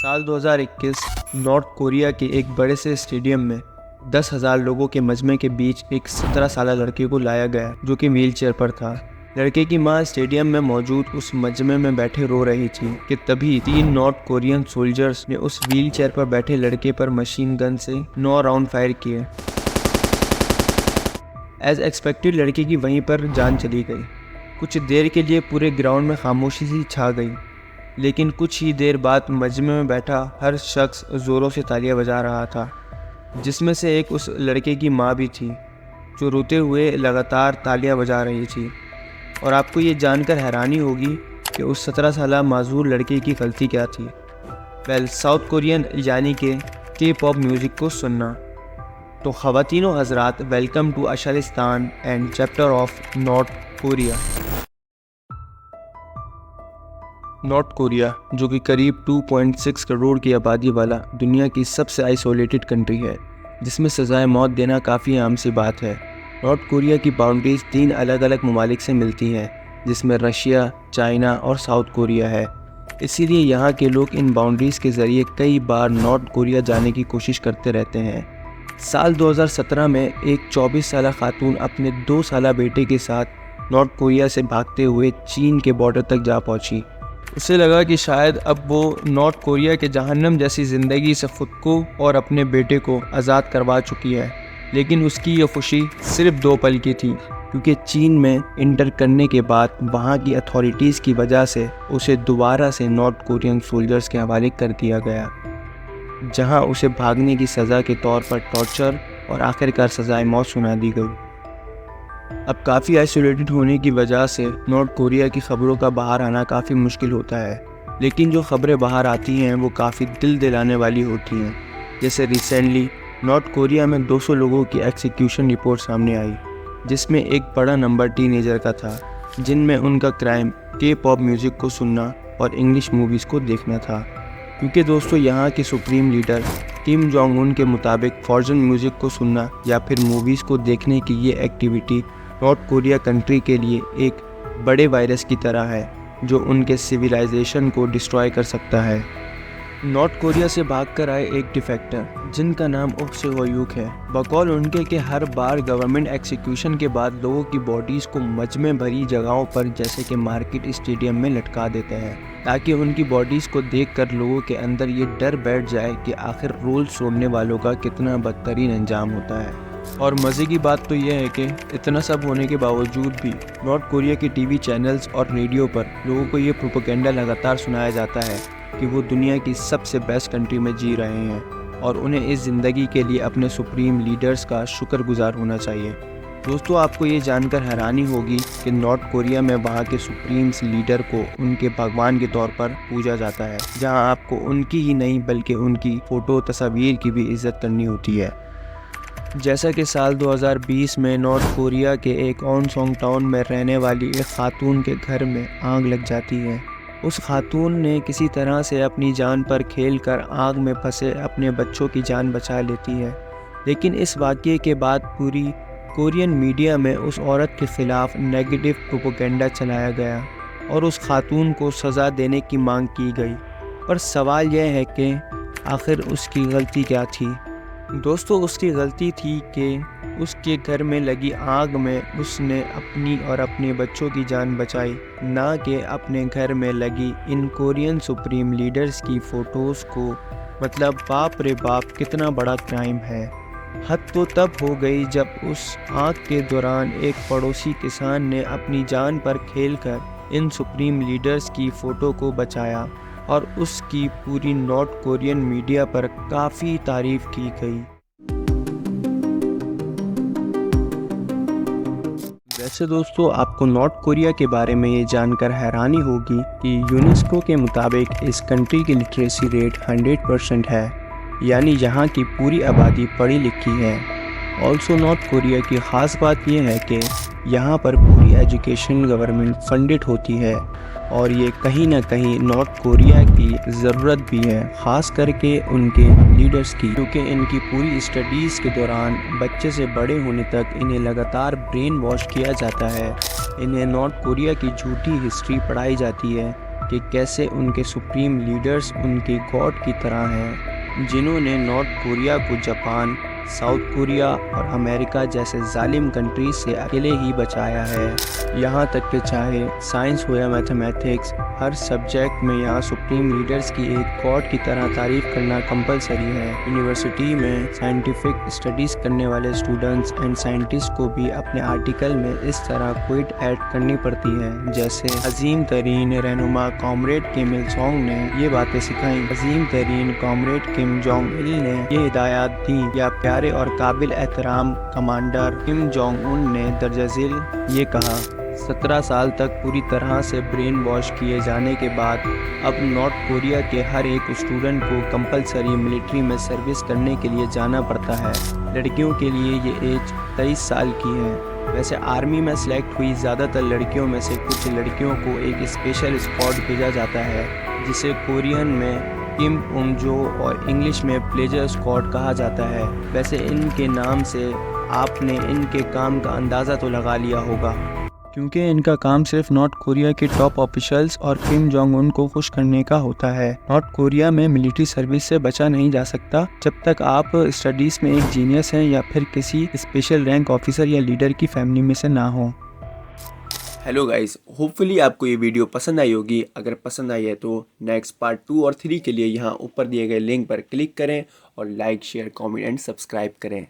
साल 2021 north Korea के एक बड़े से स्टेडियम में 10,000 लोगों के मजमे के बीच एक 17 साल लड़के को लाया गया जो कि व्हील चेयर पर था। लड़के की मां स्टेडियम में मौजूद उस मजमे में बैठे रो रही थी कि तभी 3 नॉर्थ कोरियन सोल्जर्स ने उस व्हील चेयर पर बैठे लड़के पर मशीन गन से 9 राउंड फायर किए। एज एक्सपेक्टेड लड़के की वहीं पर जान चली गई। कुछ देर के लिए पूरे ग्राउंड में खामोशी सी छा गई, लेकिन कुछ ही देर बाद मजमे में बैठा हर शख्स ज़ोरों से तालियां बजा रहा था, जिसमें से एक उस लड़के की मां भी थी जो रोते हुए लगातार तालियां बजा रही थी। और आपको ये जानकर हैरानी होगी कि उस 17 साला माजूर लड़के की गलती क्या थी। साउथ कोरियन यानी कि K-पॉप म्यूज़िक को सुनना। तो ख़वातीन व हज़रात, वेलकम टू अशरिस्तान and chapter of North Korea. North Korea, जो कि करीब 2.6 करोड़ की आबादी वाला दुनिया की सबसे आइसोलेटेड कंट्री है, जिसमें सज़ाए मौत देना काफ़ी आम सी बात है। नॉर्थ कोरिया की बाउंड्रीज 3 अलग अलग ममालिक से मिलती हैं, जिसमें रशिया, चाइना और साउथ कोरिया है। इसीलिए यहाँ के लोग इन बाउंड्रीज़ के ज़रिए कई बार नॉर्थ कोरिया जाने की कोशिश करते रहते हैं। साल 2017 में एक 24 साला खातून अपने 2 साला बेटे के साथ नॉर्थ कोरिया से भागते हुए चीन के बॉर्डर तक जा पहुंची। उसे लगा कि शायद अब वो नॉर्थ कोरिया के जहन्नम जैसी ज़िंदगी से ख़ुद को और अपने बेटे को आज़ाद करवा चुकी है, लेकिन उसकी ये खुशी सिर्फ 2 पल की थी, क्योंकि चीन में इंटर करने के बाद वहाँ की अथॉरिटीज़ की वजह से उसे दोबारा से नॉर्थ कोरियन सोल्जर्स के हवाले कर दिया गया, जहाँ उसे भागने की सज़ा के तौर पर टॉर्चर और आखिरकार सज़ाए मौत सुना दी गई। अब काफ़ी आइसोलेटेड होने की वजह से नॉर्थ कोरिया की ख़बरों का बाहर आना काफ़ी मुश्किल होता है, लेकिन जो ख़बरें बाहर आती हैं वो काफ़ी दिल दिलाने वाली होती हैं। जैसे रिसेंटली नॉर्थ कोरिया में 200 लोगों की एक्सिक्यूशन रिपोर्ट सामने आई, जिसमें एक बड़ा नंबर टीनेजर का था, जिनमें उनका क्राइम K-पॉप म्यूज़िक को सुनना और इंग्लिश मूवीज़ को देखना था। क्योंकि दोस्तों, यहाँ के supreme leader Kim Jong Un के मुताबिक फॉर्जन म्यूज़िक को सुनना या फिर मूवीज़ को देखने की ये एक्टिविटी नॉर्थ कोरिया कंट्री के लिए एक बड़े वायरस की तरह है, जो उनके सिविलाइजेशन को डिस्ट्रॉय कर सकता है। नॉर्थ कोरिया से भागकर आए एक डिफेक्टर, जिनका नाम उप से होयूक है, बकौल उनके कि हर बार गवर्नमेंट एक्सिक्यूशन के बाद लोगों की बॉडीज़ को मजमे भरी जगहों पर जैसे कि मार्केट, स्टेडियम में लटका देते हैं, ताकि उनकी बॉडीज़ को देखकर लोगों के अंदर ये डर बैठ जाए कि आखिर रोल छोड़ने वालों का कितना बदतरीन अंजाम होता है। और मज़े की बात तो यह है कि इतना सब होने के बावजूद भी नॉर्थ कोरिया के टीवी चैनल्स और रेडियो पर लोगों को ये प्रोपेगेंडा लगातार सुनाया जाता है कि वो दुनिया की सबसे बेस्ट कंट्री में जी रहे हैं और उन्हें इस ज़िंदगी के लिए अपने सुप्रीम लीडर्स का शुक्रगुजार होना चाहिए। दोस्तों, आपको ये जानकर हैरानी होगी कि नॉर्थ कोरिया में वहाँ के सुप्रीम लीडर को उनके भगवान के तौर पर पूजा जाता है, जहाँ आपको उनकी ही नहीं बल्कि उनकी फ़ोटो तस्वीर की भी इज़्ज़त करनी होती है। जैसा कि साल 2020 में नॉर्थ कोरिया के एक ऑनसोंग टाउन में रहने वाली एक खातून के घर में आग लग जाती है। उस खातून ने किसी तरह से अपनी जान पर खेलकर आग में फंसे अपने बच्चों की जान बचा लेती है, लेकिन इस वाक़ये के बाद पूरी कोरियन मीडिया में उस औरत के ख़िलाफ़ नेगेटिव प्रोपेगेंडा चलाया गया और उस खातून को सज़ा देने की मांग की गई। पर सवाल यह है कि आखिर उसकी गलती क्या थी? दोस्तों, उसकी गलती थी कि उसके घर में लगी आग में उसने अपनी और अपने बच्चों की जान बचाई, ना कि अपने घर में लगी इन कोरियन सुप्रीम लीडर्स की फ़ोटोज़ को। मतलब बाप रे बाप, कितना बड़ा क्राइम है। हद तो तब हो गई जब उस आग के दौरान एक पड़ोसी किसान ने अपनी जान पर खेलकर इन सुप्रीम लीडर्स की फ़ोटो को बचाया और उसकी पूरी नॉर्थ कोरियन मीडिया पर काफ़ी तारीफ़ की गई। वैसे दोस्तों, आपको नॉर्थ कोरिया के बारे में ये जानकर हैरानी होगी कि यूनेस्को के मुताबिक इस कंट्री की लिटरेसी रेट 100% है, यानी यहाँ की पूरी आबादी पढ़ी लिखी है। ऑल्सो नॉर्थ कोरिया की ख़ास बात यह है कि यहाँ पर पूरी एजुकेशन गवर्नमेंट फंडेड होती है और ये कहीं ना कहीं नॉर्थ कोरिया की ज़रूरत भी है, ख़ास करके उनके लीडर्स की, क्योंकि इनकी पूरी स्टडीज़ के दौरान बच्चे से बड़े होने तक इन्हें लगातार ब्रेन वॉश किया जाता है। इन्हें नॉर्थ कोरिया की झूठी हिस्ट्री पढ़ाई जाती है کہ کیسے ان کے سپریم لیڈرز ان کی گاڈ کی طرح ہیں، جنہوں نے نارتھ کوریا کو جاپان، ساؤتھ کوریا اور امریکہ جیسے ظالم کنٹریز سے اکیلے ہی بچایا ہے۔ یہاں تک کہ چاہے سائنس ہو یا میتھمیٹکس، ہر سبجیکٹ میں یہاں سپریم لیڈرز کی ایک گاڈ کی طرح تعریف کرنا کمپلسری ہے۔ یونیورسٹی میں سائنٹیفک اسٹڈیز کرنے والے اسٹوڈنٹس اینڈ سائنٹسٹ کو بھی اپنے آرٹیکل میں اس طرح کوئٹ ایڈ کرنی پڑتی ہے، جیسے عظیم ترین رہنما کامریڈ کم il سونگ نے یہ باتیں سکھائیں، عظیم ترین کامریڈ کم جونگ il نے یہ ہدایات دیں، یا پیارے اور قابل احترام کمانڈر کم جونگ ان نے درجہ ذیل یہ کہا۔ 17 سال تک پوری طرح سے برین واش کیے جانے کے بعد اب نارتھ کوریا کے ہر ایک اسٹوڈنٹ کو کمپلسری ملٹری میں سروس کرنے کے لیے جانا پڑتا ہے۔ لڑکیوں کے لیے یہ ایج 23 سال کی ہے۔ ویسے آرمی میں سلیکٹ ہوئی زیادہ تر لڑکیوں میں سے کچھ لڑکیوں کو ایک اسپیشل اسکواڈ بھیجا جاتا ہے، جسے کورین میں کم اونجو اور انگلش میں پلیجر اسکواڈ کہا جاتا ہے۔ ویسے ان کے نام سے آپ نے ان کے کام کا اندازہ تو لگا لیا ہوگا، کیونکہ ان کا کام صرف نارتھ کوریا کے ٹاپ آفیشلز اور کم جونگ ان کو خوش کرنے کا ہوتا ہے۔ نارتھ کوریا میں ملٹری سروس سے بچا نہیں جا سکتا جب تک آپ اسٹڈیز میں ایک جینیس ہیں یا پھر کسی اسپیشل رینک آفیسر یا لیڈر کی فیملی میں سے نہ ہوں۔ ہیلو گائز، ہوپ فلی آپ کو یہ ویڈیو پسند آئی ہوگی۔ اگر پسند آئی ہے تو نیکسٹ پارٹ 2 اور 3 کے لیے یہاں اوپر دیے گئے لنک پر کلک کریں اور like, share, comment and subscribe کریں۔